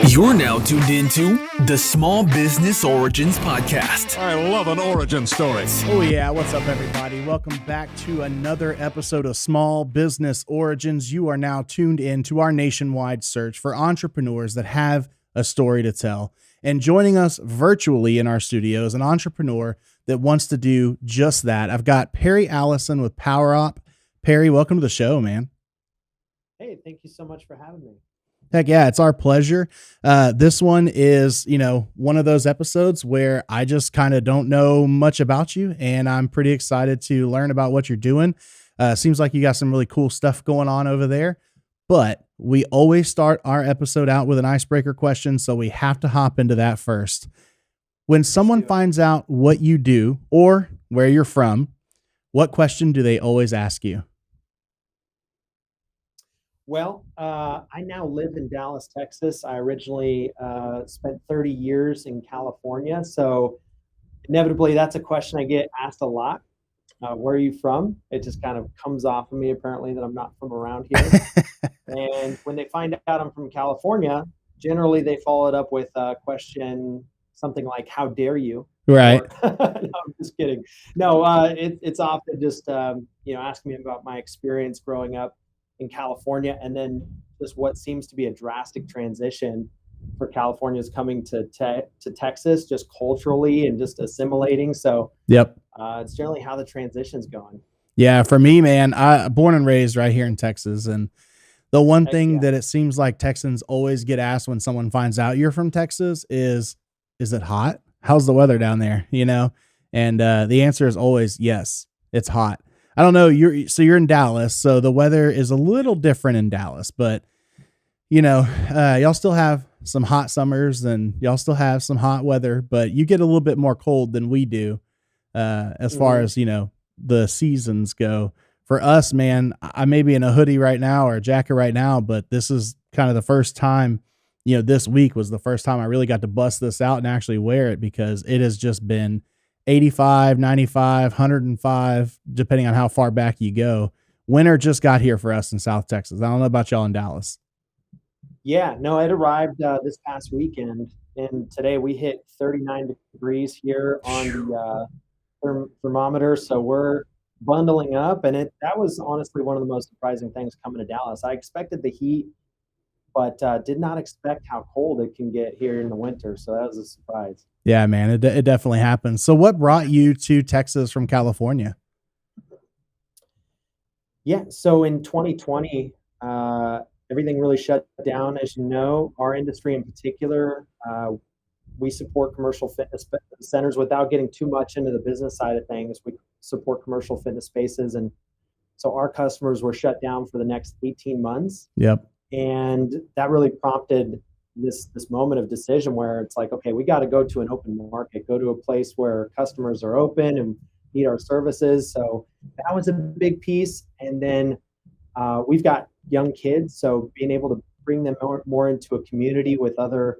You're now tuned into the Small Business Origins Podcast. I love an origin story. Oh yeah, what's up everybody? Welcome back to another episode of Small Business Origins. You are now tuned in to our nationwide search for entrepreneurs that have a story to tell. And joining us virtually in our studio is an entrepreneur that wants to do just that. I've got Perry Allison with PowerOp. Perry, welcome to the show, man. Hey, thank you so much for having me. Heck yeah, it's our pleasure. This one is, one of those episodes where I just kind of don't know much about you, and I'm pretty excited to learn about what you're doing. Seems like you got some really cool stuff going on over there, but we always start our episode out with an icebreaker question, so we have to hop into that first. When someone finds out what you do or where you're from, what question do they always ask you? Well, I now live in Dallas, Texas. I originally spent 30 years in California. So inevitably, that's a question I get asked a lot. Where are you from? It just kind of comes off of me, apparently, that I'm not from around here. And when they find out I'm from California, generally they follow it up with a question, something like, how dare you? Right. No, I'm just kidding. No, it's often just, asking me about my experience growing up in California, and then just what seems to be a drastic transition for Californians coming to Texas, just culturally and just assimilating. So Yep. It's generally how the transition's going. Yeah, for me, man, I born and raised right here in Texas, and the one thing yeah. that it seems like Texans always get asked when someone finds out you're from Texas is it hot? How's the weather down there? And the answer is always yes, it's hot. I don't know. You're in Dallas, so the weather is a little different in Dallas, but y'all still have some hot summers and y'all still have some hot weather, but you get a little bit more cold than we do, as far as, the seasons go. For us, man, I may be in a hoodie right now or a jacket right now, but this is kind of the first time, this week was the first time I really got to bust this out and actually wear it, because it has just been 85, 95, 105, depending on how far back you go. Winter just got here for us in South Texas. I don't know about y'all in Dallas. Yeah, no, it arrived this past weekend, and today we hit 39 degrees here on the thermometer. So we're bundling up, and that was honestly one of the most surprising things coming to Dallas. I expected the heat, but did not expect how cold it can get here in the winter. So that was a surprise. Yeah, man, it definitely happens. So what brought you to Texas from California? Yeah, so in 2020, everything really shut down. As you know, our industry in particular, we support commercial fitness centers. Without getting too much into the business side of things, we support commercial fitness spaces. And so our customers were shut down for the next 18 months. Yep. And that really prompted this moment of decision where it's like, okay, we got to go to an open market, go to a place where customers are open and need our services. So that was a big piece. And then we've got young kids, so being able to bring them more into a community with other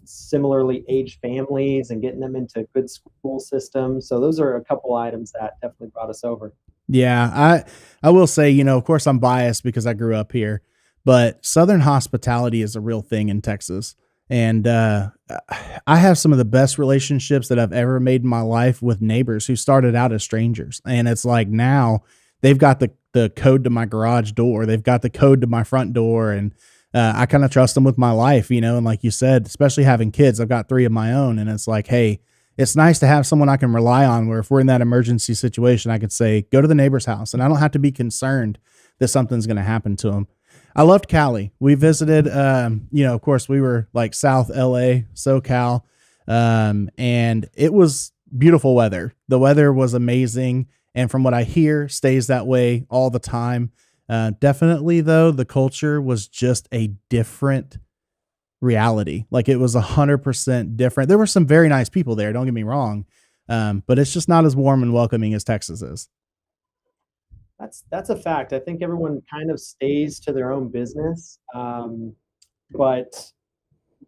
similarly aged families and getting them into good school systems. So those are a couple items that definitely brought us over. Yeah, I will say, of course I'm biased because I grew up here, but Southern hospitality is a real thing in Texas. And I have some of the best relationships that I've ever made in my life with neighbors who started out as strangers. And it's like now they've got the code to my garage door. They've got the code to my front door. And I kind of trust them with my life, and like you said, especially having kids, I've got 3 of my own. And it's like, hey, it's nice to have someone I can rely on where if we're in that emergency situation, I could say, go to the neighbor's house. And I don't have to be concerned that something's going to happen to them. I loved Cali. We visited, of course we were like South LA, SoCal. And it was beautiful weather. The weather was amazing. And from what I hear, stays that way all the time. Definitely though, the culture was just a different reality. Like it was 100% different. There were some very nice people there. Don't get me wrong. But it's just not as warm and welcoming as Texas is. That's a fact. I think everyone kind of stays to their own business. But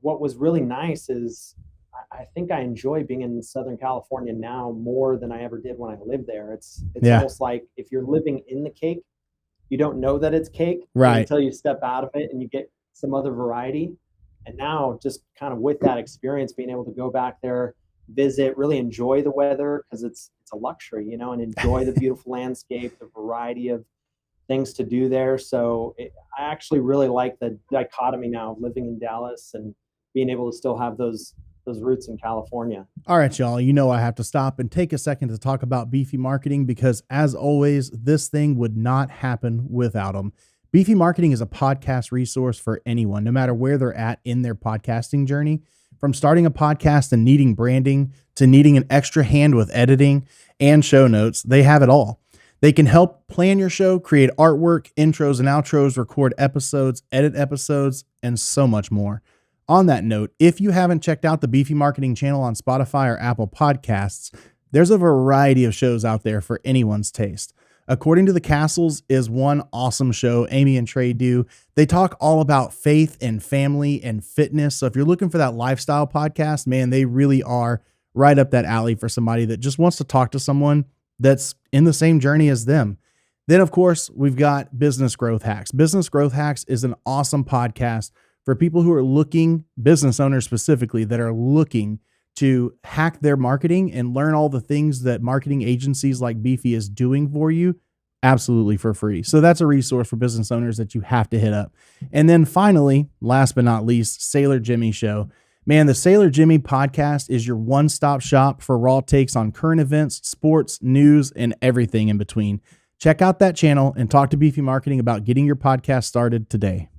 what was really nice is I think I enjoy being in Southern California now more than I ever did when I lived there. It's almost like if you're living in the cake, you don't know that it's cake right until you step out of it and you get some other variety. And now just kind of with that experience, being able to go back there, visit, really enjoy the weather, because it's a luxury, and enjoy the beautiful landscape, the variety of things to do there. So I actually really like the dichotomy now of living in Dallas and being able to still have those roots in California. All right, y'all, I have to stop and take a second to talk about Beefy Marketing because, as always, this thing would not happen without them. Beefy Marketing is a podcast resource for anyone, no matter where they're at in their podcasting journey. From starting a podcast and needing branding to needing an extra hand with editing and show notes, they have it all. They can help plan your show, create artwork, intros and outros, record episodes, edit episodes, and so much more. On that note, if you haven't checked out the Beefy Marketing channel on Spotify or Apple Podcasts, there's a variety of shows out there for anyone's taste. According to the Castles is one awesome show Amy and Trey do. They talk all about faith and family and fitness. So if you're looking for that lifestyle podcast, man, they really are right up that alley for somebody that just wants to talk to someone that's in the same journey as them. Then, of course, we've got Business Growth Hacks. Business Growth Hacks is an awesome podcast for people who are looking, business owners specifically, that are looking to hack their marketing and learn all the things that marketing agencies like Beefy is doing for you absolutely for free. So that's a resource for business owners that you have to hit up. And then finally, last but not least, Sailor Jimmy Show. Man, the Sailor Jimmy podcast is your one-stop shop for raw takes on current events, sports, news, and everything in between. Check out that channel and talk to Beefy Marketing about getting your podcast started today.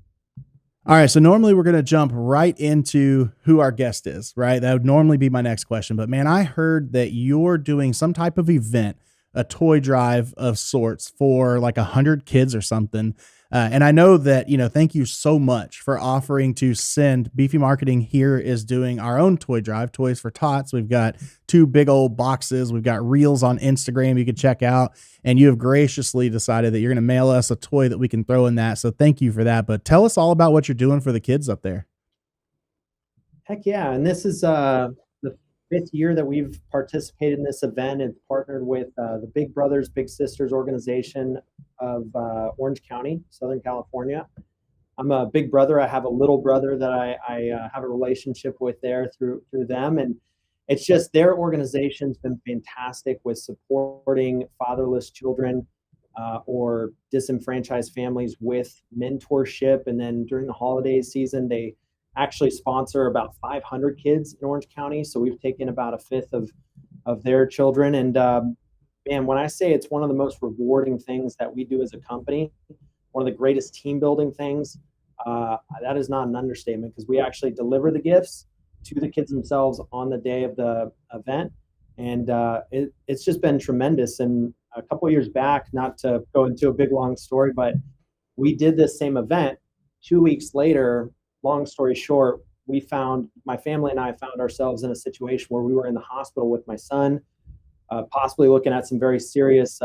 All right, so normally we're going to jump right into who our guest is, right? That would normally be my next question. But man, I heard that you're doing some type of event, a toy drive of sorts for like 100 kids or something. And I know that, thank you so much for offering to send. Beefy Marketing here is doing our own toy drive, Toys for Tots. We've got 2 big old boxes. We've got reels on Instagram you can check out. And you have graciously decided that you're going to mail us a toy that we can throw in that. So thank you for that. But tell us all about what you're doing for the kids up there. Heck yeah. And this is the 5th year that we've participated in this event and partnered with the Big Brothers Big Sisters organization of Orange County, Southern California. I'm a big brother. I have a little brother that I have a relationship with there through them. And it's just their organization's been fantastic with supporting fatherless children or disenfranchised families with mentorship. And then during the holiday season, they actually sponsor about 500 kids in Orange County. So we've taken about 1/5 of their children. And man, when I say it's one of the most rewarding things that we do as a company, one of the greatest team building things, that is not an understatement, because we actually deliver the gifts to the kids themselves on the day of the event. And it's just been tremendous. And a couple of years back, not to go into a big, long story, but we did this same event 2 weeks later. Long story short, my family and I found ourselves in a situation where we were in the hospital with my son, possibly looking at some very serious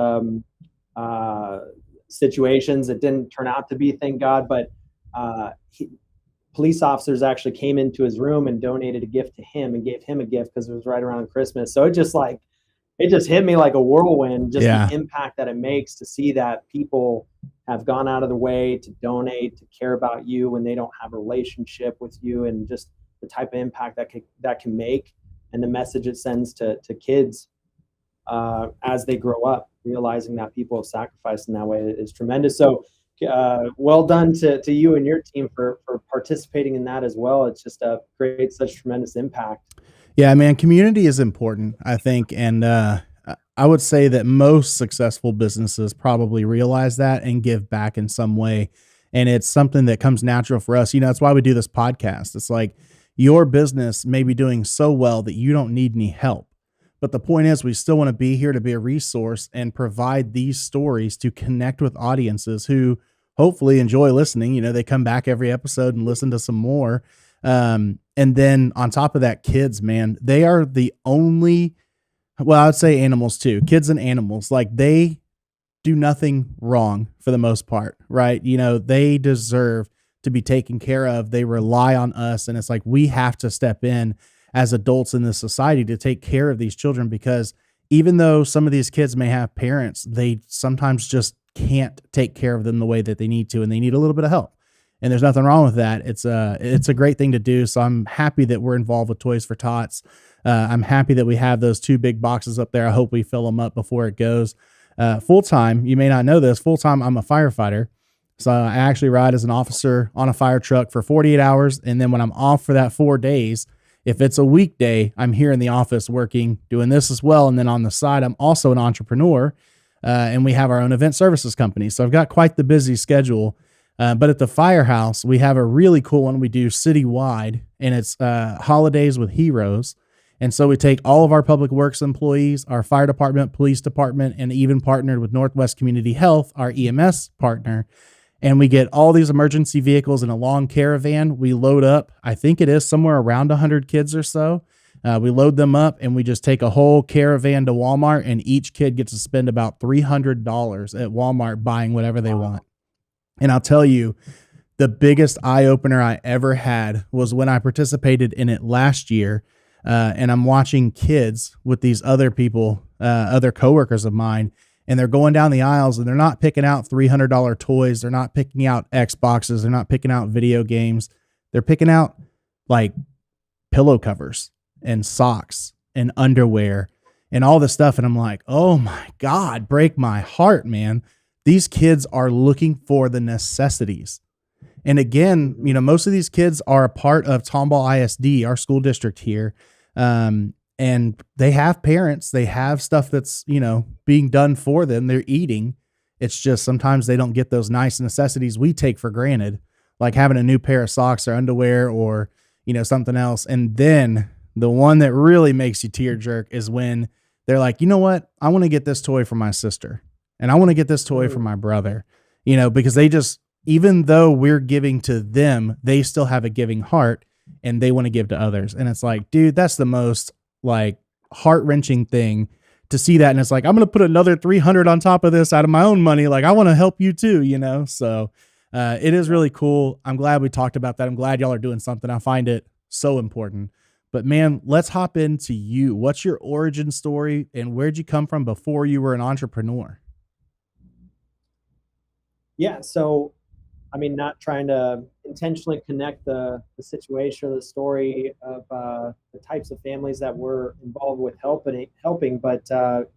situations. It didn't turn out to be, thank God, but police officers actually came into his room and donated a gift to him and gave him a gift because it was right around Christmas. So it just hit me like a whirlwind, just the impact that it makes to see that people have gone out of the way to donate, to care about you when they don't have a relationship with you, and just the type of impact that can make, and the message it sends to kids as they grow up, realizing that people have sacrificed in that way is tremendous. So well done to you and your team for participating in that as well. It's just creates such tremendous impact. Yeah, man, community is important, I think. And I would say that most successful businesses probably realize that and give back in some way. And it's something that comes natural for us. That's why we do this podcast. It's like your business may be doing so well that you don't need any help. But the point is, we still want to be here to be a resource and provide these stories to connect with audiences who hopefully enjoy listening. They come back every episode and listen to some more. And then on top of that, kids, man, they are the only, well, I would say animals too, kids and animals, like they do nothing wrong for the most part, right? They deserve to be taken care of. They rely on us. And it's like, we have to step in as adults in this society to take care of these children, because even though some of these kids may have parents, they sometimes just can't take care of them the way that they need to, and they need a little bit of help. and there's nothing wrong with that. It's a great thing to do. So I'm happy that we're involved with Toys for Tots. I'm happy that we have those 2 big boxes up there. I hope we fill them up before it goes. Full time, you may not know this, full time, I'm a firefighter. So I actually ride as an officer on a fire truck for 48 hours. And then when I'm off for that 4 days, if it's a weekday, I'm here in the office working, doing this as well. And then on the side, I'm also an entrepreneur, and we have our own event services company. So I've got quite the busy schedule. But at the firehouse, we have a really cool one we do citywide, and it's Holidays with Heroes. And so we take all of our public works employees, our fire department, police department, and even partnered with Northwest Community Health, our EMS partner. And we get all these emergency vehicles in a long caravan. We load up, I think it is somewhere around 100 kids or so. We load them up and we just take a whole caravan to Walmart, and each kid gets to spend about $300 at Walmart buying whatever they want. And I'll tell you, the biggest eye opener I ever had was when I participated in it last year. And I'm watching kids with these other people, other coworkers of mine, and they're going down the aisles and they're not picking out $300 toys. They're not picking out Xboxes. They're not picking out video games. They're picking out like pillow covers and socks and underwear and all this stuff. And I'm like, oh my God, break my heart, man. These kids are looking for the necessities. And again, you know, most of these kids are a part of Tomball ISD, our school district here. And they have parents, they have stuff that's, you know, being done for them. They're eating. It's just sometimes they don't get those nice necessities we take for granted, like having a new pair of socks or underwear or, you know, something else. And then the one that really makes you tear jerk is when they're like, you know what? I want to get this toy for my sister, and I want to get this toy for my brother, you know, because they just, even though we're giving to them, they still have a giving heart and they want to give to others. And it's like, dude, that's the most like heart-wrenching thing to see that. And it's like, I'm going to put another 300 on top of this out of my own money. Like, I want to help you too, you know? So it is really cool. I'm glad we talked about that. I'm glad y'all are doing something. I find it so important. But man, let's hop into you. What's your origin story and where'd you come from before you were an entrepreneur? Yeah. So, I mean, not trying to intentionally connect the situation or the story of the types of families that we're involved with helping, but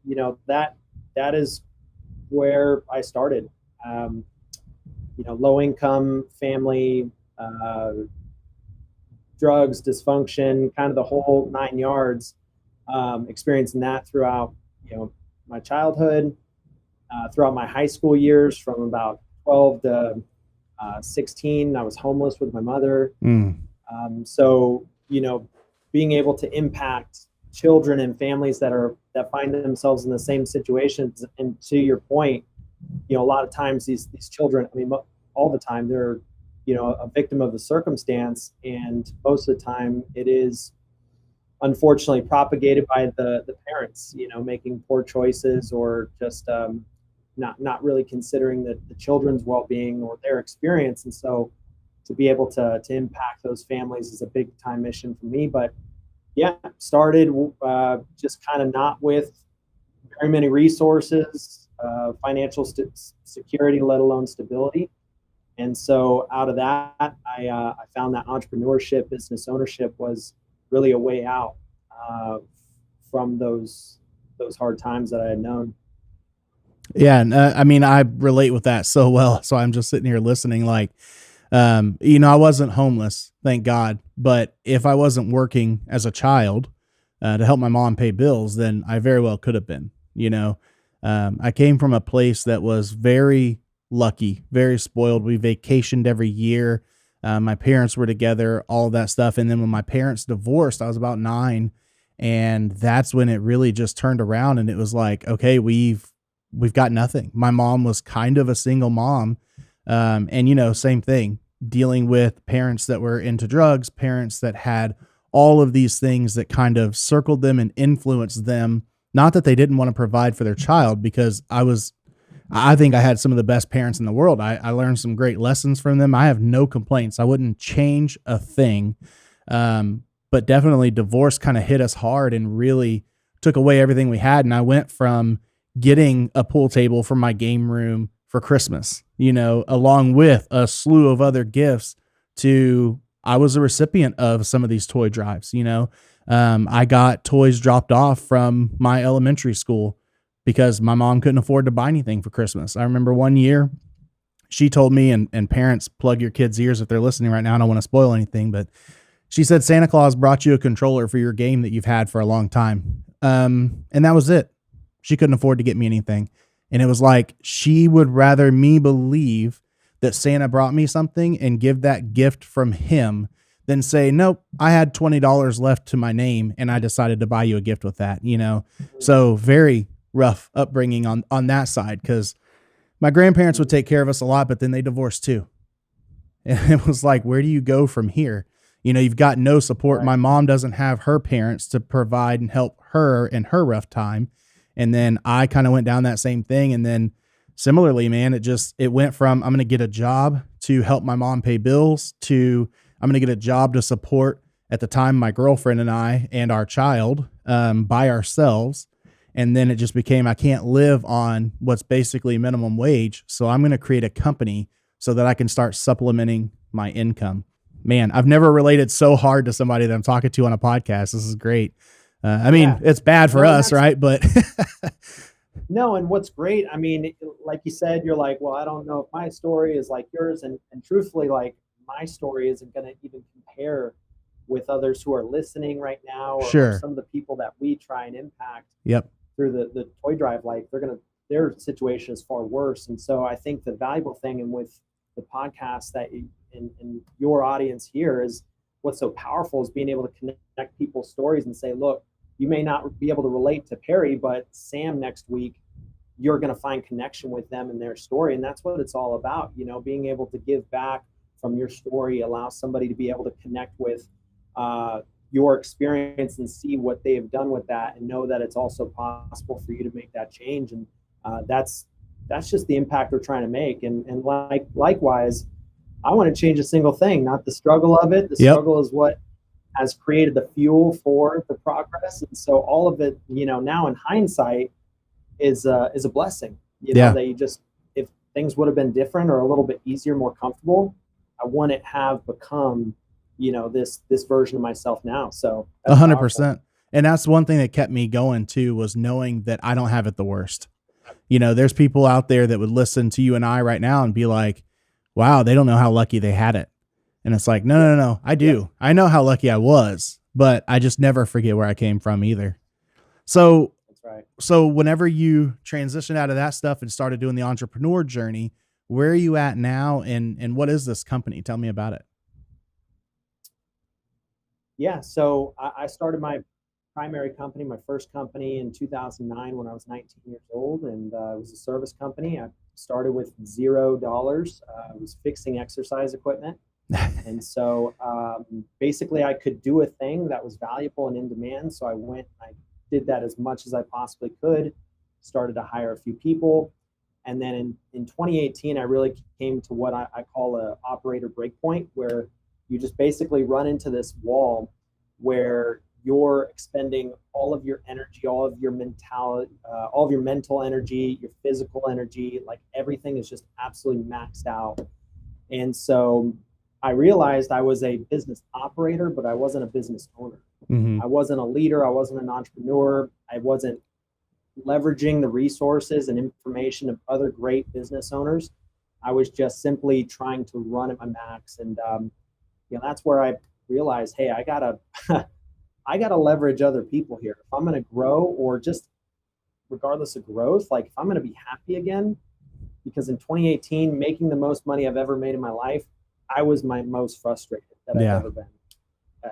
you know, that is where I started. You know, low income family, drugs, dysfunction, kind of the whole 9 yards. Experiencing that throughout, you know, my childhood, throughout my high school years, from about 12 to 16. I was homeless with my mother. So, you know, being able to impact children and families that find themselves in the same situations. And to your point, you know, a lot of times these children, I mean, all the time they're, you know, a victim of the circumstance. And most of the time it is unfortunately propagated by the parents, you know, making poor choices or just, not really considering the children's well-being or their experience. And so to be able to impact those families is a big time mission for me. But yeah, started just kind of not with very many resources, financial security, let alone stability. And so out of that, I found that entrepreneurship, business ownership was really a way out from those hard times that I had known. Yeah. And I mean, I relate with that so well. So I'm just sitting here listening like, you know, I wasn't homeless, thank God. But if I wasn't working as a child to help my mom pay bills, then I very well could have been, you know. I came from a place that was very lucky, very spoiled. We vacationed every year. My parents were together, all of that stuff. And then when my parents divorced, I was about 9. And that's when it really just turned around. And it was like, okay, we've got nothing. My mom was kind of a single mom. And, you know, same thing, dealing with parents that were into drugs, parents that had all of these things that kind of circled them and influenced them. Not that they didn't want to provide for their child, because I think I had some of the best parents in the world. I learned some great lessons from them. I have no complaints. I wouldn't change a thing. But definitely divorce kind of hit us hard and really took away everything we had. And I went from getting a pool table for my game room for Christmas, along with a slew of other gifts I was a recipient of some of these toy drives, I got toys dropped off from my elementary school because my mom couldn't afford to buy anything for Christmas. I remember one year she told me, and parents, plug your kids' ears if they're listening right now. I don't want to spoil anything, but she said, Santa Claus brought you a controller for your game that you've had for a long time. And that was it. She couldn't afford to get me anything. And it was like, she would rather me believe that Santa brought me something and give that gift from him than say, nope, I had $20 left to my name and I decided to buy you a gift with that, So very rough upbringing on that side, because my grandparents would take care of us a lot, but then they divorced too. And it was like, where do you go from here? You've got no support. Right. My mom doesn't have her parents to provide and help her in her rough time. And then I kind of went down that same thing. And then similarly, man, it went from, I'm going to get a job to help my mom pay bills to I'm going to get a job to support, at the time, my girlfriend and I and our child by ourselves. And then it just became, I can't live on what's basically minimum wage. So I'm going to create a company so that I can start supplementing my income. Man, I've never related so hard to somebody that I'm talking to on a podcast. This is great. It's bad for us, right? But no. And what's great, like you said, you're like, well, I don't know if my story is like yours. And truthfully, like, my story isn't going to even compare with others who are listening right now, or some of the people that we try and impact through the toy drive. Like, their situation is far worse. And so I think the valuable thing, and with the podcast that in your audience here, is what's so powerful is being able to connect people's stories and say, look, you may not be able to relate to Perry, but Sam next week, you're going to find connection with them and their story. And that's what it's all about. Being able to give back from your story, allow somebody to be able to connect with your experience and see what they have done with that, and know that it's also possible for you to make that change. And that's just the impact we're trying to make. And likewise, I want to change a single thing, not the struggle of it. The struggle is what has created the fuel for the progress. And so all of it, now in hindsight, is a blessing. That you just, if things would have been different or a little bit easier, more comfortable, I wouldn't have become, this version of myself now. So 100%. And that's one thing that kept me going too, was knowing that I don't have it the worst. There's people out there that would listen to you and I right now and be like, wow, they don't know how lucky they had it. And it's like, no, I do. Yeah. I know how lucky I was, but I just never forget where I came from either. So that's right. So whenever you transitioned out of that stuff and started doing the entrepreneur journey, where are you at now? And what is this company? Tell me about it. Yeah. So I started my primary company, my first company, in 2009 when I was 19 years old. And it was a service company. I started with $0. I was fixing exercise equipment. And so basically I could do a thing that was valuable and in demand. So I did that as much as I possibly could, started to hire a few people. And then in 2018, I really came to what I call a operator breakpoint, where you just basically run into this wall where you're expending all of your energy, all of your mentality, all of your mental energy, your physical energy, like everything is just absolutely maxed out. And so I realized I was a business operator, but I wasn't a business owner. Mm-hmm. I wasn't a leader. I wasn't an entrepreneur. I wasn't leveraging the resources and information of other great business owners. I was just simply trying to run at my max. And, that's where I realized, hey, I gotta leverage other people here. If I'm going to grow, or just regardless of growth, like if I'm going to be happy again, because in 2018, making the most money I've ever made in my life, I was my most frustrated that I've ever been.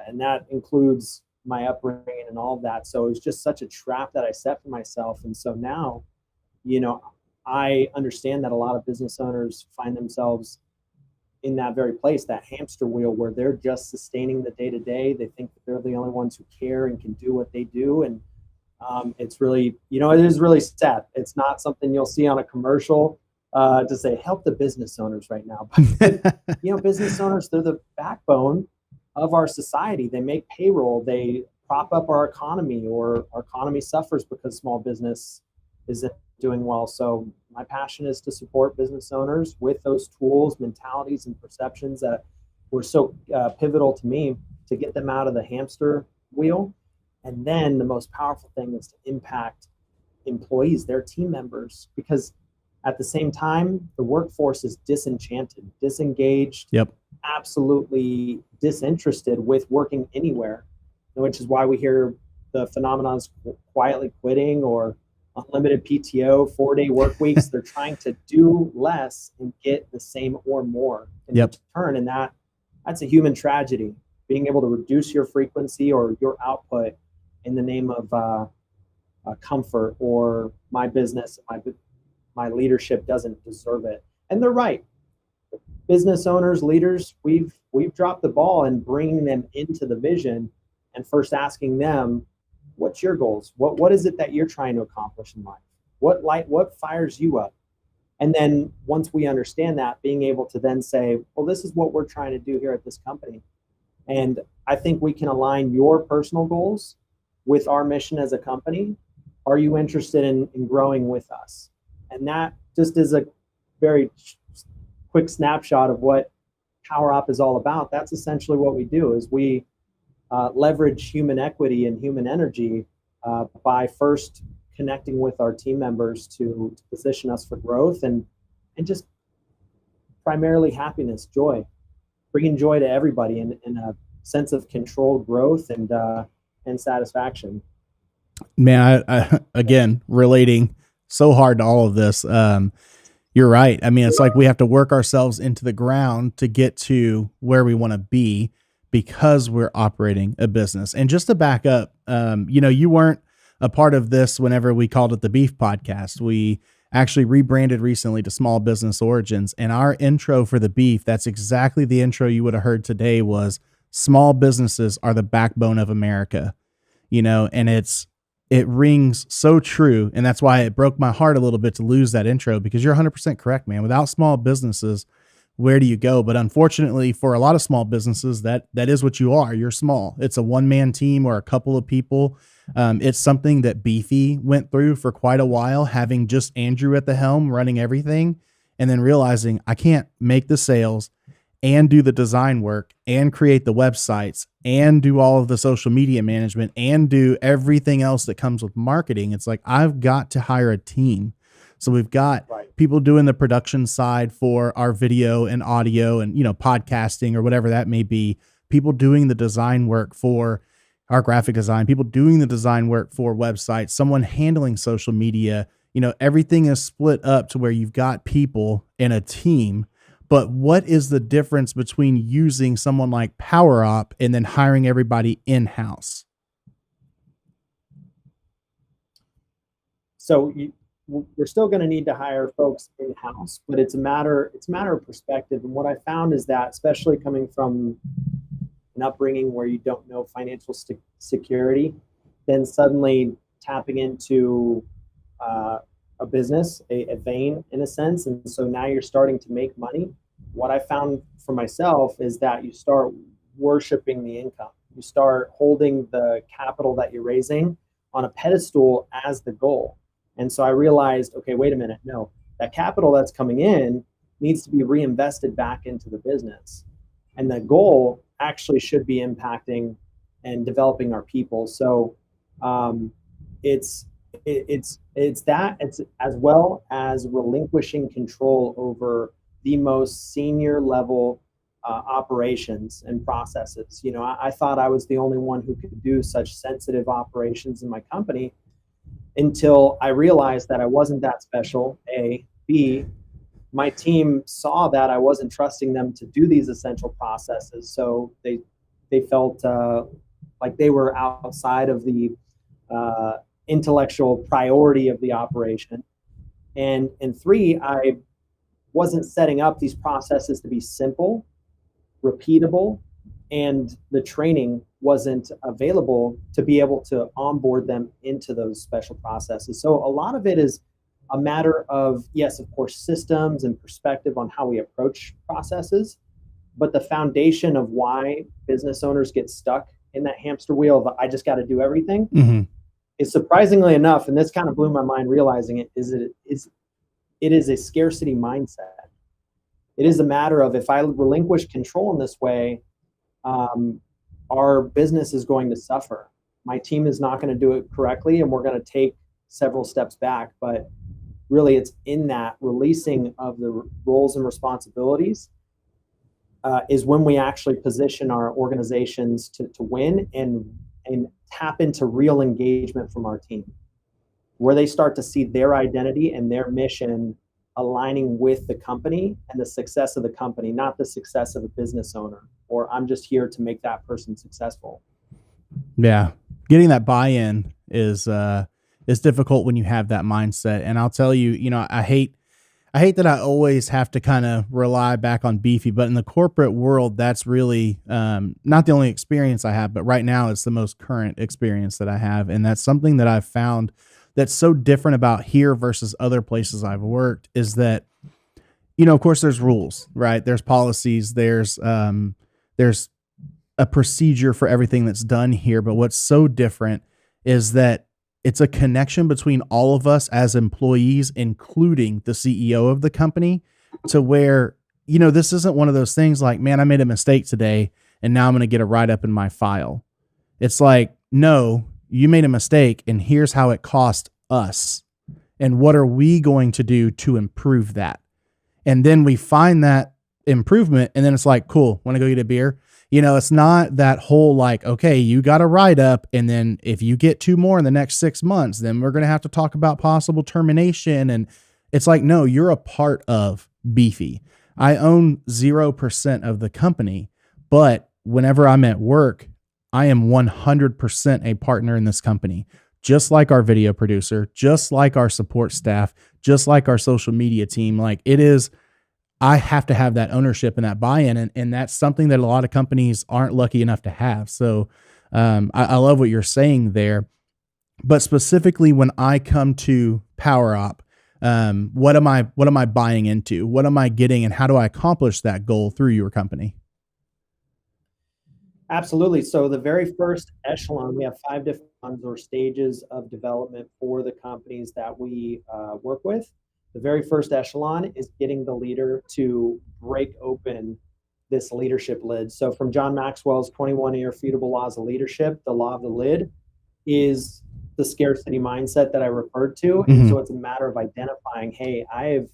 And that includes my upbringing and all of that. So it was just such a trap that I set for myself. And so now, I understand that a lot of business owners find themselves in that very place, that hamster wheel, where they're just sustaining the day-to-day. They think that they're the only ones who care and can do what they do. And it's really, it is really sad. It's not something you'll see on a commercial to say, help the business owners right now. But, business owners, they're the backbone of our society. They make payroll. They prop up our economy, or our economy suffers because small business isn't doing well. So my passion is to support business owners with those tools, mentalities, and perceptions that were so pivotal to me to get them out of the hamster wheel. And then the most powerful thing is to impact employees, their team members, because at the same time, the workforce is disenchanted, disengaged, Yep. absolutely disinterested with working anywhere, which is why we hear the phenomenons quietly quitting or unlimited PTO, 4-day work weeks. They're trying to do less and get the same or more in return. And that's a human tragedy, being able to reduce your frequency or your output in the name of comfort or my business, my leadership doesn't deserve it. And they're right. Business owners, leaders, we've dropped the ball in bringing them into the vision and first asking them, what's your goals? What is it that you're trying to accomplish in life? What fires you up? And then once we understand that, being able to then say, well, this is what we're trying to do here at this company. And I think we can align your personal goals with our mission as a company. Are you interested in growing with us? And that just is a very quick snapshot of what PowerOp is all about. That's essentially what we do, is we leverage human equity and human energy by first connecting with our team members to position us for growth and just primarily happiness, joy, bringing joy to everybody in a sense of controlled growth and satisfaction. Man, I again, relating so hard to all of this. You're right. I mean, it's like we have to work ourselves into the ground to get to where we want to be because we're operating a business. And just to back up, you weren't a part of this whenever we called it the Beef Podcast. We actually rebranded recently to Small Business Origins. And our intro for the Beef, that's exactly the intro you would have heard today, was small businesses are the backbone of America. And it rings so true. And that's why it broke my heart a little bit to lose that intro, because you're 100% correct, man. Without small businesses, where do you go? But unfortunately, for a lot of small businesses, that is what you are. You're small. It's a one-man team or a couple of people. It's something that Beefy went through for quite a while, having just Andrew at the helm running everything, and then realizing I can't make the sales and do the design work and create the websites and do all of the social media management and do everything else that comes with marketing. It's like, I've got to hire a team. So we've got people doing the production side for our video and audio and, podcasting or whatever that may be, people doing the design work for our graphic design, people doing the design work for websites, someone handling social media. Everything is split up to where you've got people in a team. But what is the difference between using someone like PowerOp and then hiring everybody in-house? So we're still going to need to hire folks in-house, but it's a matter of perspective. And what I found is that, especially coming from an upbringing where you don't know financial security, then suddenly tapping into a business, a vein in a sense. And so now you're starting to make money. What I found for myself is that you start worshiping the income. You start holding the capital that you're raising on a pedestal as the goal. And so I realized, okay, wait a minute. No, that capital that's coming in needs to be reinvested back into the business. And the goal actually should be impacting and developing our people. So it's that, it's as well as relinquishing control over the most senior level operations and processes. I thought I was the only one who could do such sensitive operations in my company until I realized that I wasn't that special. A, B, my team saw that I wasn't trusting them to do these essential processes. So they felt like they were outside of the intellectual priority of the operation. And three, I wasn't setting up these processes to be simple, repeatable, and the training wasn't available to be able to onboard them into those special processes. So a lot of it is a matter of, yes, of course, systems and perspective on how we approach processes, but the foundation of why business owners get stuck in that hamster wheel of I just got to do everything is surprisingly enough, and this kind of blew my mind realizing it, it is a scarcity mindset. It is a matter of, if I relinquish control in this way, our business is going to suffer. My team is not going to do it correctly, and we're going to take several steps back. But really, it's in that releasing of the roles and responsibilities is when we actually position our organizations to win and tap into real engagement from our team, where they start to see their identity and their mission aligning with the company and the success of the company, not the success of a business owner, or I'm just here to make that person successful. Yeah. Getting that buy-in is difficult when you have that mindset. And I'll tell you, I hate that I always have to kind of rely back on Beefy, but in the corporate world, that's really not the only experience I have, but right now it's the most current experience that I have. And that's something that I've found that's so different about here versus other places I've worked, is that, of course there's rules, right? There's policies, there's a procedure for everything that's done here. But what's so different is that it's a connection between all of us as employees, including the CEO of the company, to where, this isn't one of those things like, man, I made a mistake today and now I'm going to get a write-up in my file. It's like, no, you made a mistake and here's how it cost us. And what are we going to do to improve that? And then we find that improvement, and then it's like, cool, want to go get a beer? It's not that whole like, okay, you got a write-up, and then if you get 2 more in the next 6 months, then we're going to have to talk about possible termination. And it's like, no, you're a part of Beefy. I own 0% of the company, but whenever I'm at work, I am 100% a partner in this company, just like our video producer, just like our support staff, just like our social media team. Like, it is, I have to have that ownership and that buy-in. And that's something that a lot of companies aren't lucky enough to have. So I love what you're saying there. But specifically, when I come to PowerOp, what am I buying into? What am I getting, and how do I accomplish that goal through your company? Absolutely. So the very first echelon, we have 5 different or stages of development for the companies that we work with. The very first echelon is getting the leader to break open this leadership lid. So from John Maxwell's 21 irrefutable laws of leadership, the law of the lid is the scarcity mindset that I referred to. Mm-hmm. And so it's a matter of identifying, hey, I have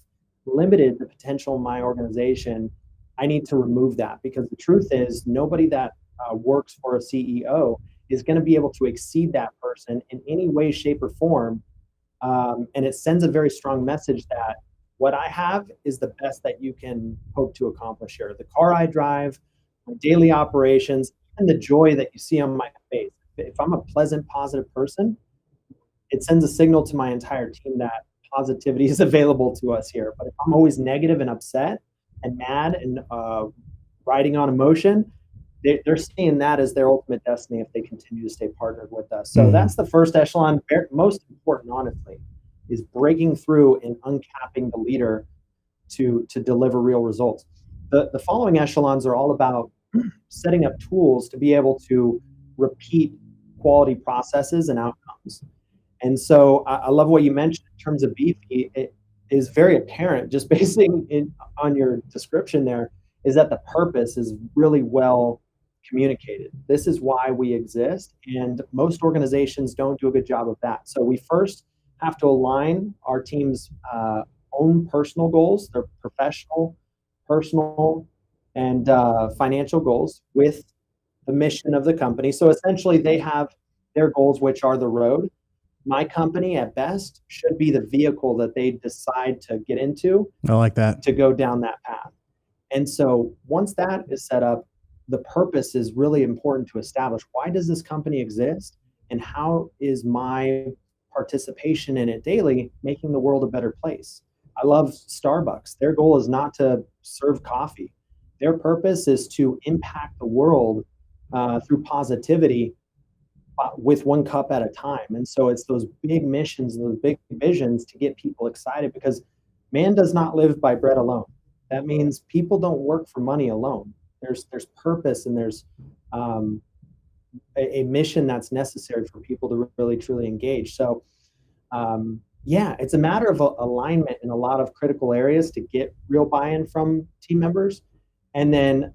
limited the potential in my organization. I need to remove that, because the truth is nobody that works for a CEO is going to be able to exceed that person in any way, shape, or form. And it sends a very strong message that what I have is the best that you can hope to accomplish here. The car I drive, my daily operations, and the joy that you see on my face. If I'm a pleasant, positive person, it sends a signal to my entire team that positivity is available to us here. But if I'm always negative and upset and mad and riding on emotion, they're seeing that as their ultimate destiny if they continue to stay partnered with us. So that's the first echelon. Most important, honestly, is breaking through and uncapping the leader to deliver real results. The following echelons are all about setting up tools to be able to repeat quality processes and outcomes. And so I love what you mentioned in terms of Beefy. It is very apparent, just basing on your description there, is that the purpose is really well communicated. This is why we exist, and most organizations don't do a good job of that. So we first have to align our team's own personal goals, their professional, personal, and financial goals with the mission of the company. So essentially they have their goals, which are the road. My company at best should be the vehicle that they decide to get into. I like that. To go down that path. And so once that is set up, the purpose is really important to establish. Why does this company exist? And how is my participation in it daily making the world a better place? I love Starbucks. Their goal is not to serve coffee. Their purpose is to impact the world through positivity with 1 cup at a time. And so it's those big missions and those big visions to get people excited, because man does not live by bread alone. That means people don't work for money alone. There's purpose, and there's a mission that's necessary for people to really truly engage. So yeah, it's a matter of alignment in a lot of critical areas to get real buy-in from team members. And then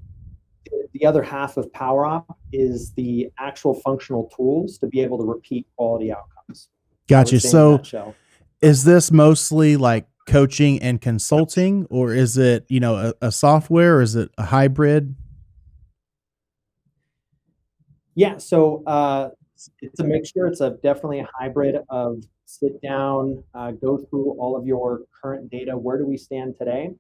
the other half of Power Op is the actual functional tools to be able to repeat quality outcomes. Gotcha. So is this mostly like coaching and consulting, or is it, a software, or is it a hybrid? Yeah, so it's a mixture. It's definitely a hybrid of sit down, go through all of your current data. Where do we stand today?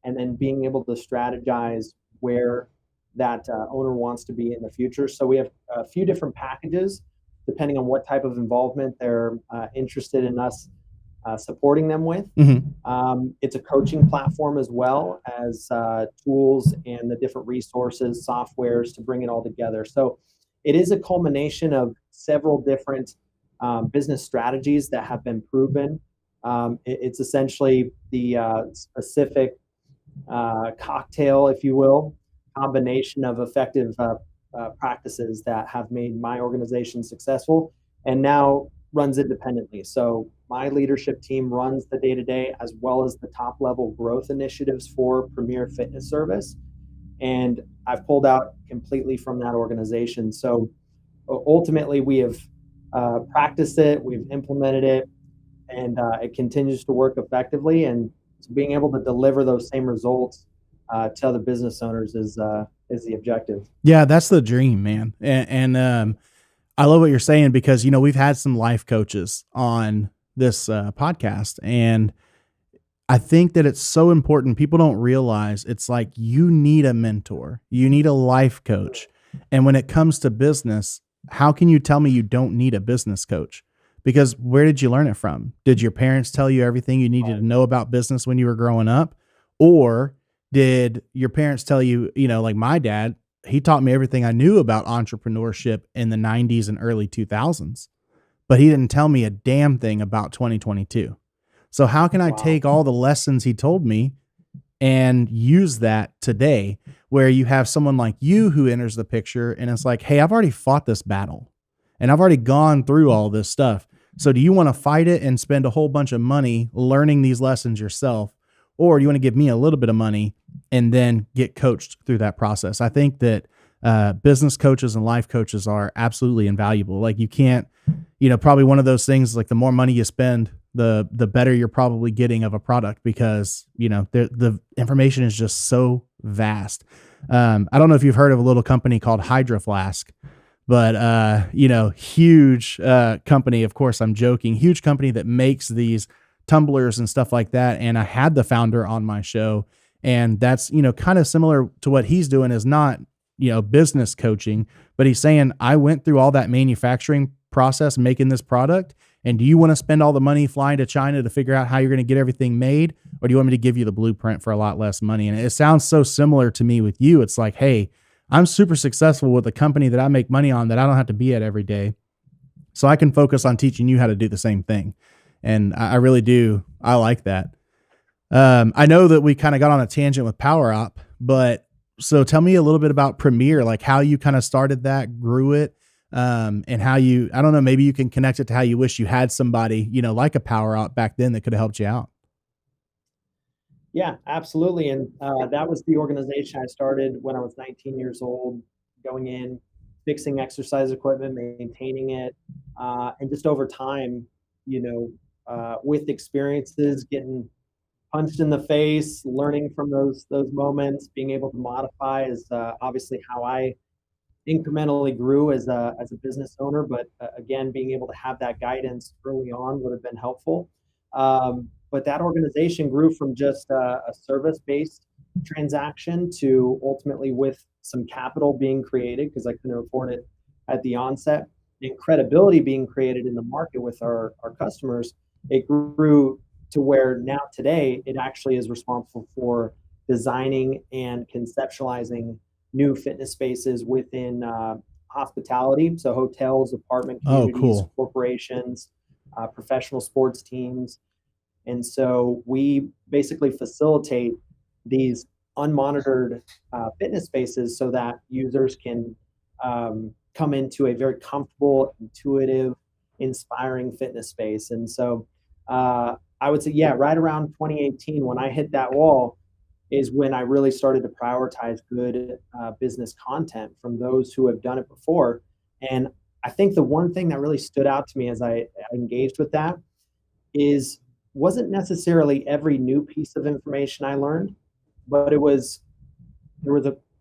And then being able to strategize where that owner wants to be in the future. So we have a few different packages depending on what type of involvement they're interested in us supporting them with. Mm-hmm. It's a coaching platform as well as tools and the different resources, softwares to bring it all together. So it is a culmination of several different business strategies that have been proven. It's essentially the specific cocktail, if you will, combination of effective practices that have made my organization successful and now runs independently. So my leadership team runs the day-to-day as well as the top level growth initiatives for Premier Fitness Service. And I've pulled out completely from that organization. So ultimately we have practiced it, we've implemented it, and it continues to work effectively. And being able to deliver those same results to other business owners is the objective. Yeah, that's the dream, man. And I love what you're saying because, we've had some life coaches on this podcast, and I think that it's so important. People don't realize it's like you need a mentor, you need a life coach. And when it comes to business, how can you tell me you don't need a business coach? Because where did you learn it from? Did your parents tell you everything you needed to know about business when you were growing up? Or did your parents tell you, like my dad, he taught me everything I knew about entrepreneurship in the 90s and early 2000s, but he didn't tell me a damn thing about 2022. So how can I take all the lessons he told me and use that today, where you have someone like you who enters the picture and it's like, hey, I've already fought this battle and I've already gone through all this stuff. So do you want to fight it and spend a whole bunch of money learning these lessons yourself? Or do you want to give me a little bit of money and then get coached through that process? I think that business coaches and life coaches are absolutely invaluable. Like you can't, probably one of those things, like the more money you spend, the better you're probably getting of a product, because, the information is just so vast. I don't know if you've heard of a little company called Hydro Flask, but, huge company. Of course, I'm joking. Huge company that makes these tumblers and stuff like that. And I had the founder on my show, and that's, kind of similar to what he's doing, is not, business coaching, but he's saying, I went through all that manufacturing process making this product. And do you want to spend all the money flying to China to figure out how you're going to get everything made? Or do you want me to give you the blueprint for a lot less money? And it sounds so similar to me with you. It's like, hey, I'm super successful with a company that I make money on that I don't have to be at every day. So I can focus on teaching you how to do the same thing. And I really do. I like that. I know that we kind of got on a tangent with Power Op, but so tell me a little bit about Premier, like how you kind of started that, grew it, and how you, I don't know, maybe you can connect it to how you wish you had somebody, like a Power Op back then that could have helped you out. Yeah, absolutely. And that was the organization I started when I was 19 years old, going in, fixing exercise equipment, maintaining it, and just over time, with experiences, getting punched in the face, learning from those moments, being able to modify is obviously how I incrementally grew as a business owner. But again, being able to have that guidance early on would have been helpful. But that organization grew from just a service-based transaction to ultimately with some capital being created, because I couldn't afford it at the onset, and credibility being created in the market with our customers. It grew to where now today it actually is responsible for designing and conceptualizing new fitness spaces within hospitality. So hotels, apartment communities, corporations, professional sports teams. And so we basically facilitate these unmonitored fitness spaces so that users can come into a very comfortable, intuitive, inspiring fitness space. And so I would say, yeah, right around 2018, when I hit that wall, is when I really started to prioritize good business content from those who have done it before. And I think the one thing that really stood out to me as I engaged with that is wasn't necessarily every new piece of information I learned, but there was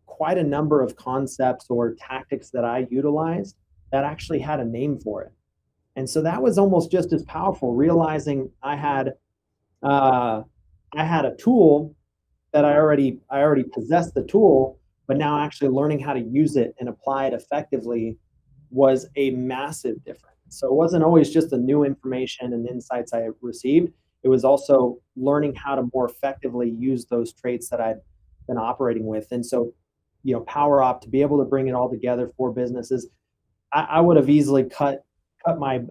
quite a number of concepts or tactics that I utilized that actually had a name for it. And so that was almost just as powerful, realizing I had a tool that I already possessed the tool, but now actually learning how to use it and apply it effectively was a massive difference. So it wasn't always just the new information and insights I received. It was also learning how to more effectively use those traits that I'd been operating with. And so, PowerOp, to be able to bring it all together for businesses, I would have easily cut my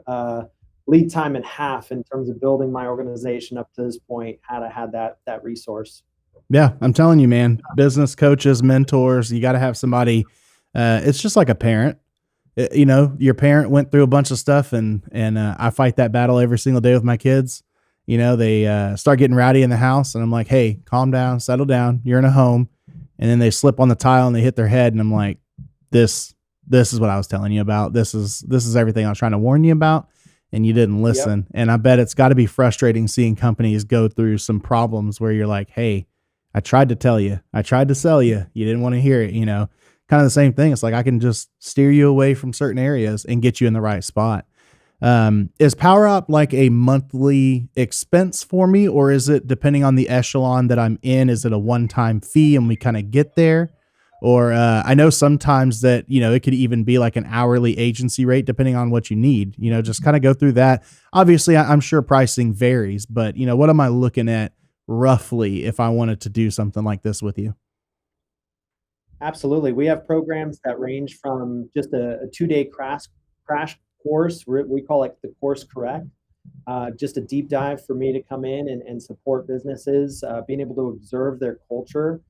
lead time in half in terms of building my organization up to this point had I had that resource. Yeah, I'm telling you, man, business coaches, mentors, you got to have somebody. It's just like a parent. Your parent went through a bunch of stuff, and I fight that battle every single day with my kids. They start getting rowdy in the house, and I'm like, hey, calm down, settle down. You're in a home. And then they slip on the tile and they hit their head, and I'm like, this is what I was telling you about. This is everything I was trying to warn you about, and you didn't listen. Yep. And I bet it's got to be frustrating seeing companies go through some problems where you're like, hey, I tried to tell you, I tried to sell you, you didn't want to hear it. Kind of the same thing. It's like I can just steer you away from certain areas and get you in the right spot. Is PowerOp like a monthly expense for me, or is it depending on the echelon that I'm in? Is it a one-time fee and we kind of get there? Or I know sometimes that, it could even be like an hourly agency rate depending on what you need, just kind of go through that. Obviously, I'm sure pricing varies, but what am I looking at roughly if I wanted to do something like this with you? Absolutely. We have programs that range from just a 2-day crash course. We call it the Course Correct. Just a deep dive for me to come in and support businesses, being able to observe their culture,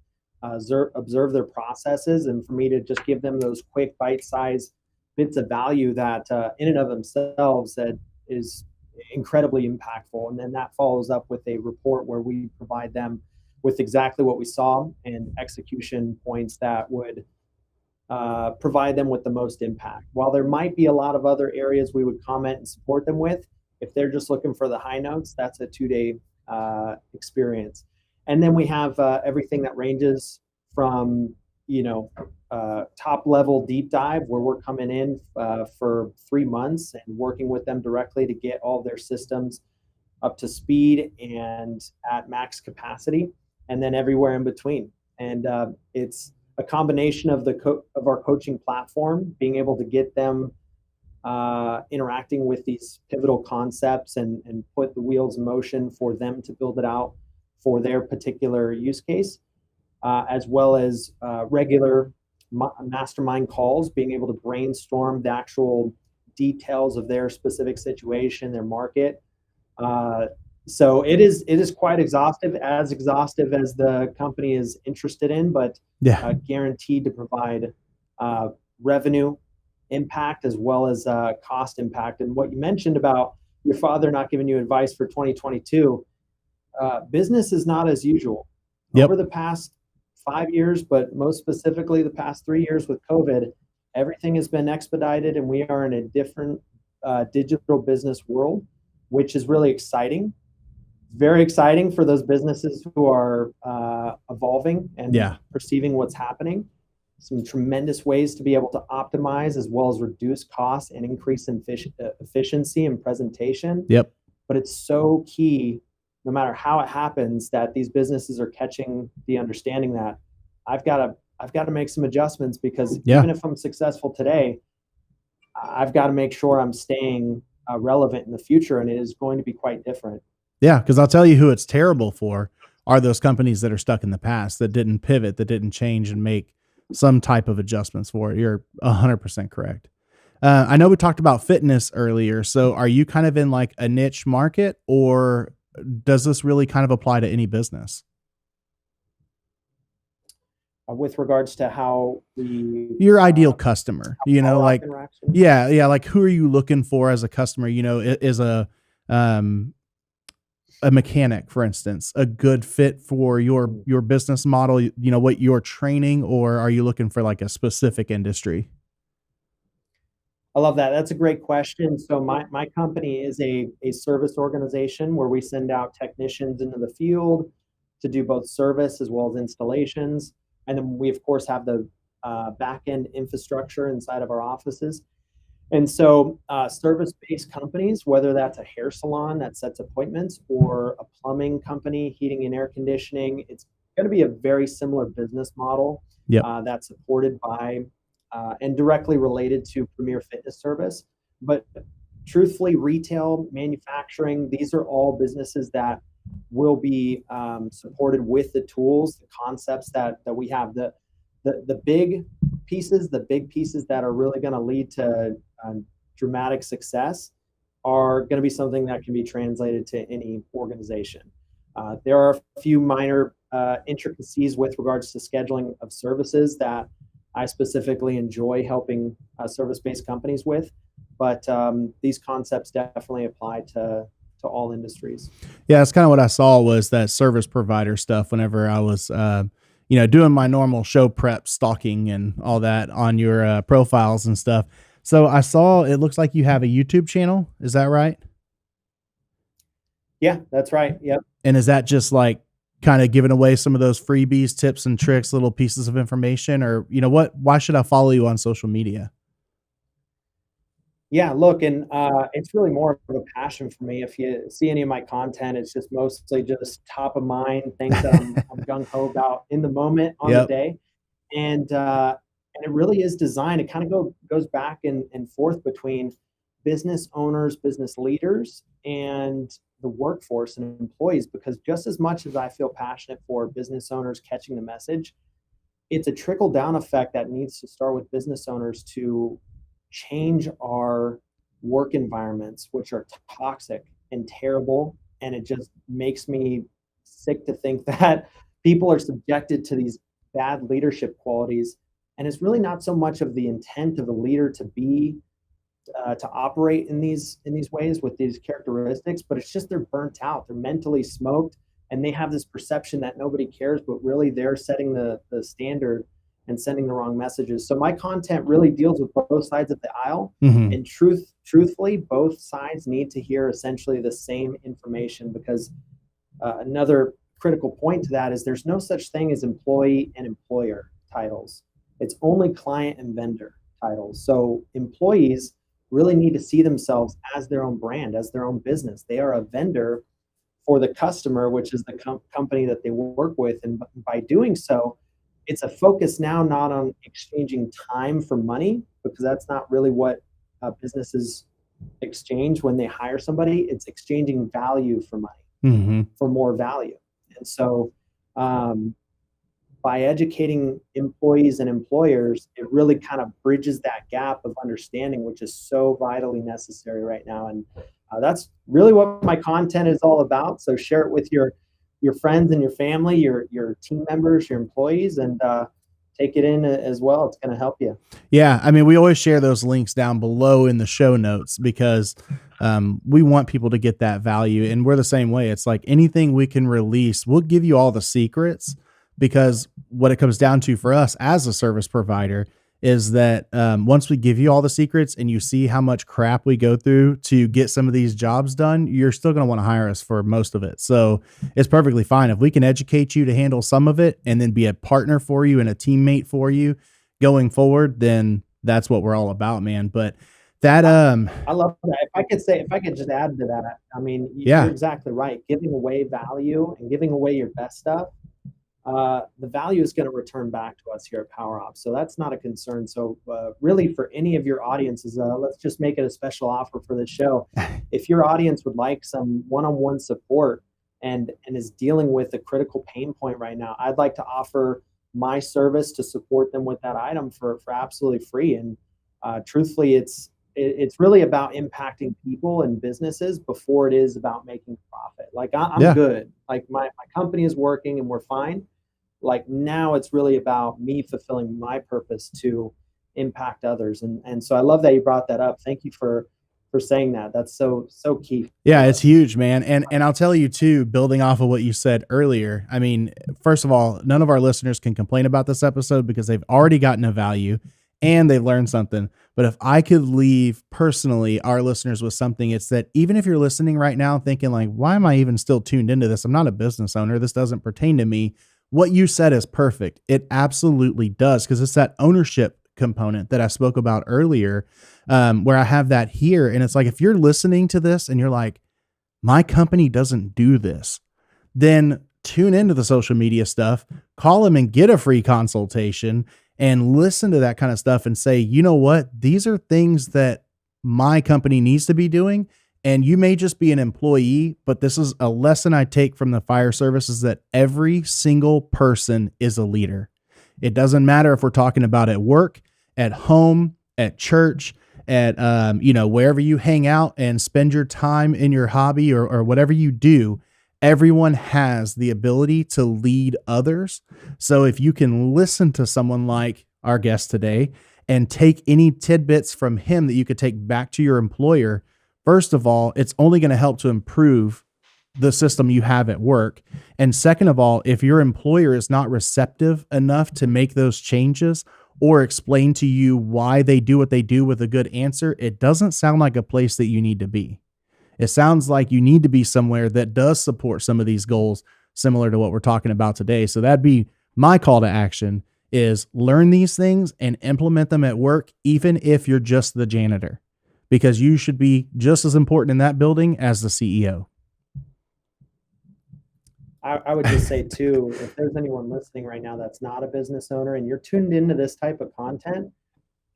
observe their processes, and for me to just give them those quick bite-sized bits of value that in and of themselves that is incredibly impactful. And then that follows up with a report where we provide them with exactly what we saw and execution points that would provide them with the most impact. While there might be a lot of other areas we would comment and support them with, if they're just looking for the high notes, that's a 2-day experience. And then we have everything that ranges from, top level deep dive where we're coming in for 3 months and working with them directly to get all their systems up to speed and at max capacity, and then everywhere in between. And it's a combination of of our coaching platform, being able to get them interacting with these pivotal concepts and put the wheels in motion for them to build it out for their particular use case, as well as regular mastermind calls, being able to brainstorm the actual details of their specific situation, their market. So it is quite exhaustive as the company is interested in, but guaranteed to provide revenue impact as well as cost impact. And what you mentioned about your father not giving you advice for 2022, business is not as usual. Over the past 5 years, but most specifically the past 3 years with COVID, everything has been expedited and we are in a different digital business world, which is really exciting. Very exciting for those businesses who are evolving and perceiving what's happening. Some tremendous ways to be able to optimize as well as reduce costs and increase efficiency and presentation. But it's so key, no matter how it happens, that these businesses are catching the understanding that I've got to make some adjustments, because even if I'm successful today, I've got to make sure I'm staying relevant in the future, and it is going to be quite different. Yeah, because I'll tell you who it's terrible for are those companies that are stuck in the past, that didn't pivot, that didn't change and make some type of adjustments for it. You're 100% correct. I know we talked about fitness earlier. So are you kind of in like a niche market, or does this really kind of apply to any business? with regards to how we Your ideal customer, follow-up like, interaction. yeah, like who are you looking for as a customer? Is um, a mechanic, for instance, a good fit for your business model, what you're training, or are you looking for like a specific industry? I love that. That's a great question. So my company is a service organization where we send out technicians into the field to do both service as well as installations. And then we, of course, have the back end infrastructure inside of our offices. And so service-based companies, whether that's a hair salon that sets appointments or a plumbing company, heating and air conditioning, it's going to be a very similar business model Yep. that's supported by and directly related to Premier Fitness Service. But truthfully, retail, manufacturing, these are all businesses that will be supported with the tools, the concepts that we have. The big pieces that are really going to lead to dramatic success are going to be something that can be translated to any organization. There are a few minor intricacies with regards to scheduling of services that I specifically enjoy helping service-based companies with, but these concepts definitely apply to all industries. Yeah, that's kind of what I saw was that service provider stuff whenever I was, doing my normal show prep, stalking and all that on your profiles and stuff. So I saw it looks like you have a YouTube channel. Is that right? Yeah, that's right. Yep. And is that just like kind of giving away some of those freebies, tips and tricks, little pieces of information, or why should I follow you on social media? Yeah, look, and it's really more of a passion for me. If you see any of my content, it's just mostly just top of mind things that I'm gung ho about in the moment on the Yep. day, and it really is designed. It kind of goes back and forth between business owners, business leaders, and the workforce and employees. Because just as much as I feel passionate for business owners catching the message, it's a trickle down effect that needs to start with business owners to change our work environments, which are toxic and terrible. And it just makes me sick to think that people are subjected to these bad leadership qualities. And it's really not so much of the intent of the leader to be to operate in these ways with these characteristics, but it's just they're burnt out, they're mentally smoked, and they have this perception that nobody cares, but really they're setting the standard and sending the wrong messages. So my content really deals with both sides of the aisle, Mm-hmm. and truthfully, both sides need to hear essentially the same information, because another critical point to that is there's no such thing as employee and employer titles. It's only client and vendor titles. So employees really need to see themselves as their own brand, as their own business. They are a vendor for the customer, which is the company that they work with. And by doing so, it's a focus now not on exchanging time for money, because that's not really what businesses exchange when they hire somebody. It's exchanging value for money, Mm-hmm. for more value. And so by educating employees and employers, it really kind of bridges that gap of understanding, which is so vitally necessary right now. And that's really what my content is all about. So share it with your friends and your family, your team members, your employees, and take it in as well. It's going to help you. Yeah, I mean, we always share those links down below in the show notes because we want people to get that value, and we're the same way. It's like anything we can release, we'll give you all the secrets, because what it comes down to for us as a service provider is that once we give you all the secrets and you see how much crap we go through to get some of these jobs done, you're still going to want to hire us for most of it. So it's perfectly fine if we can educate you to handle some of it and then be a partner for you and a teammate for you going forward, then that's what we're all about, man. But that I love that. If I could just add to that, I mean, Yeah. you're exactly right. Giving away value and giving away your best stuff, the value is going to return back to us here at Power Ops. So that's not a concern. So really, for any of your audiences, let's just make it a special offer for this show. If your audience would like some one-on-one support and is dealing with a critical pain point right now, I'd like to offer my service to support them with that item for absolutely free. And truthfully, it's really about impacting people and businesses before it is about making profit. Like I'm Yeah. good. Like my company is working and we're fine. like now it's really about me fulfilling my purpose to impact others. And so I love that you brought that up. Thank you for saying that. That's so key. Yeah, it's huge, man. And I'll tell you too, building off of what you said earlier. I mean, first of all, none of our listeners can complain about this episode because they've already gotten a value and they've learned something. But if I could leave personally our listeners with something, it's that even if you're listening right now thinking like, why am I even still tuned into this? I'm not a business owner. This doesn't pertain to me. What you said is perfect. It absolutely does, because it's that ownership component that I spoke about earlier, where I have that here. And it's like, if you're listening to this and you're like, my company doesn't do this, then tune into the social media stuff, call them and get a free consultation and listen to that kind of stuff and say, you know what, these are things that my company needs to be doing. And you may just be an employee, but this is a lesson I take from the fire service, is that every single person is a leader. It doesn't matter if we're talking about at work, at home, at church, at, wherever you hang out and spend your time in your hobby or whatever you do. Everyone has the ability to lead others. So if you can listen to someone like our guest today and take any tidbits from him that you could take back to your employer, first of all, it's only going to help to improve the system you have at work. And second of all, if your employer is not receptive enough to make those changes or explain to you why they do what they do with a good answer, it doesn't sound like a place that you need to be. It sounds like you need to be somewhere that does support some of these goals similar to what we're talking about today. So that'd be my call to action, is learn these things and implement them at work, even if you're just the janitor, because you should be just as important in that building as the CEO. I would just say too, if there's anyone listening right now that's not a business owner and you're tuned into this type of content,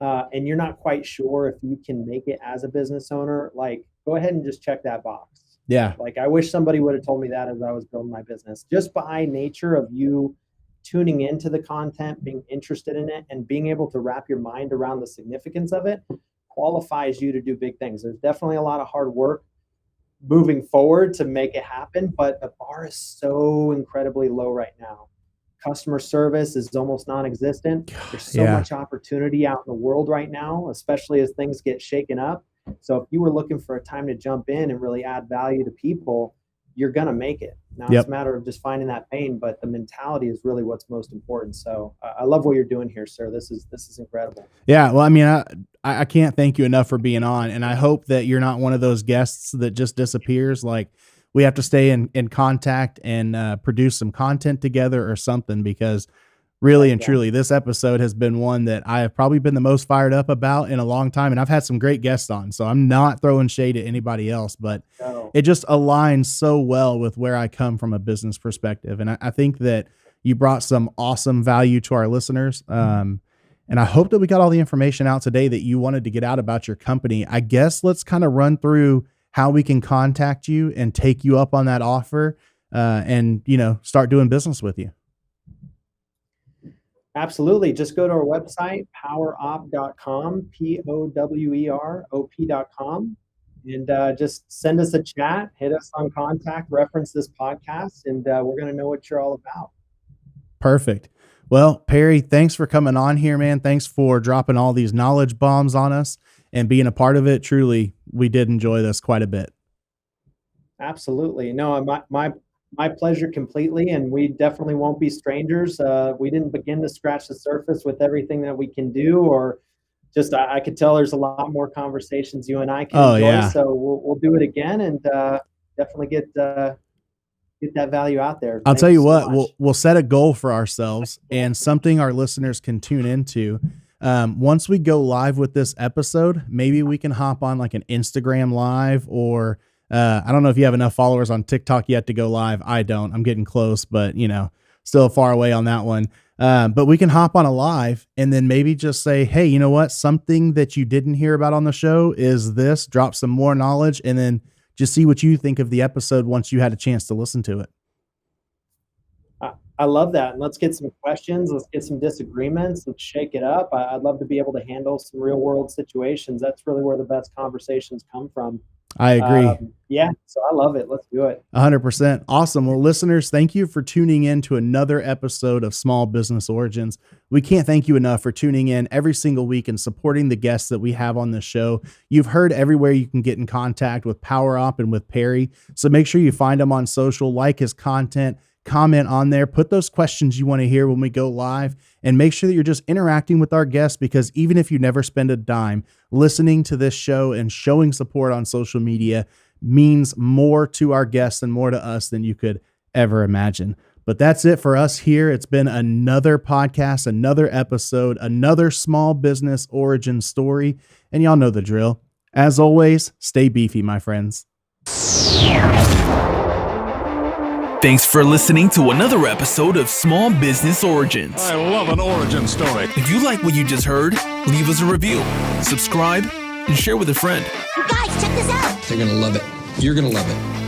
and you're not quite sure if you can make it as a business owner, like, go ahead and just check that box. Yeah. Like, I wish somebody would have told me that as I was building my business. Just by nature of you tuning into the content, being interested in it, and being able to wrap your mind around the significance of it qualifies you to do big things. There's definitely a lot of hard work moving forward to make it happen, but the bar is so incredibly low right now. Customer service is almost non-existent. There's so much opportunity out in the world right now, especially as things get shaken up. So if you were looking for a time to jump in and really add value to people, you're going to make it. Now it's a matter of just finding that pain, but the mentality is really what's most important. So I love what you're doing here, sir. This is incredible. Yeah. Well, I mean, I can't thank you enough for being on, and I hope that you're not one of those guests that just disappears. Like, we have to stay in contact and produce some content together or something, because really and truly, this episode has been one that I have probably been the most fired up about in a long time. And I've had some great guests on, so I'm not throwing shade at anybody else, but it just aligns so well with where I come from a business perspective. And I think that you brought some awesome value to our listeners. And I hope that we got all the information out today that you wanted to get out about your company. I guess let's kind of run through how we can contact you and take you up on that offer, and, start doing business with you. Absolutely. Just go to our website, powerop.com, POWEROP.com, and just send us a chat, hit us on contact, reference this podcast, and we're going to know what you're all about. Perfect. Well, Perry, thanks for coming on here, man. Thanks for dropping all these knowledge bombs on us and being a part of it. Truly, we did enjoy this quite a bit. Absolutely. No, my pleasure completely. And we definitely won't be strangers. We didn't begin to scratch the surface with everything that we can do, or just, I could tell there's a lot more conversations you and I can enjoy. Yeah. So we'll do it again, and definitely get that value out there. I'll tell you what, we'll set a goal for ourselves and something our listeners can tune into. Once we go live with this episode, maybe we can hop on like an Instagram live, or I don't know if you have enough followers on TikTok yet to go live. I don't. I'm getting close, but still far away on that one. But we can hop on a live and then maybe just say, hey, you know what? Something that you didn't hear about on the show is this. Drop some more knowledge, and then just see what you think of the episode once you had a chance to listen to it. I love that. And let's get some questions. Let's get some disagreements. Let's shake it up. I'd love to be able to handle some real world situations. That's really where the best conversations come from. I agree. Yeah, so I love it. Let's do it. 100%. Awesome. Well, listeners, thank you for tuning in to another episode of Small Business Origins. We can't thank you enough for tuning in every single week and supporting the guests that we have on this show. You've heard everywhere you can get in contact with PowerOp and with Perry. So make sure you find him on social, like his content, comment on there, put those questions you want to hear when we go live, and make sure that you're just interacting with our guests, because even if you never spend a dime, listening to this show and showing support on social media means more to our guests and more to us than you could ever imagine. But that's it for us here. It's been another podcast, another episode, another small business origin story. And y'all know the drill. As always, stay beefy, my friends. Thanks for listening to another episode of Small Business Origins. I love an origin story. If you like what you just heard, leave us a review, subscribe, and share with a friend. You guys, check this out. They're going to love it. You're going to love it.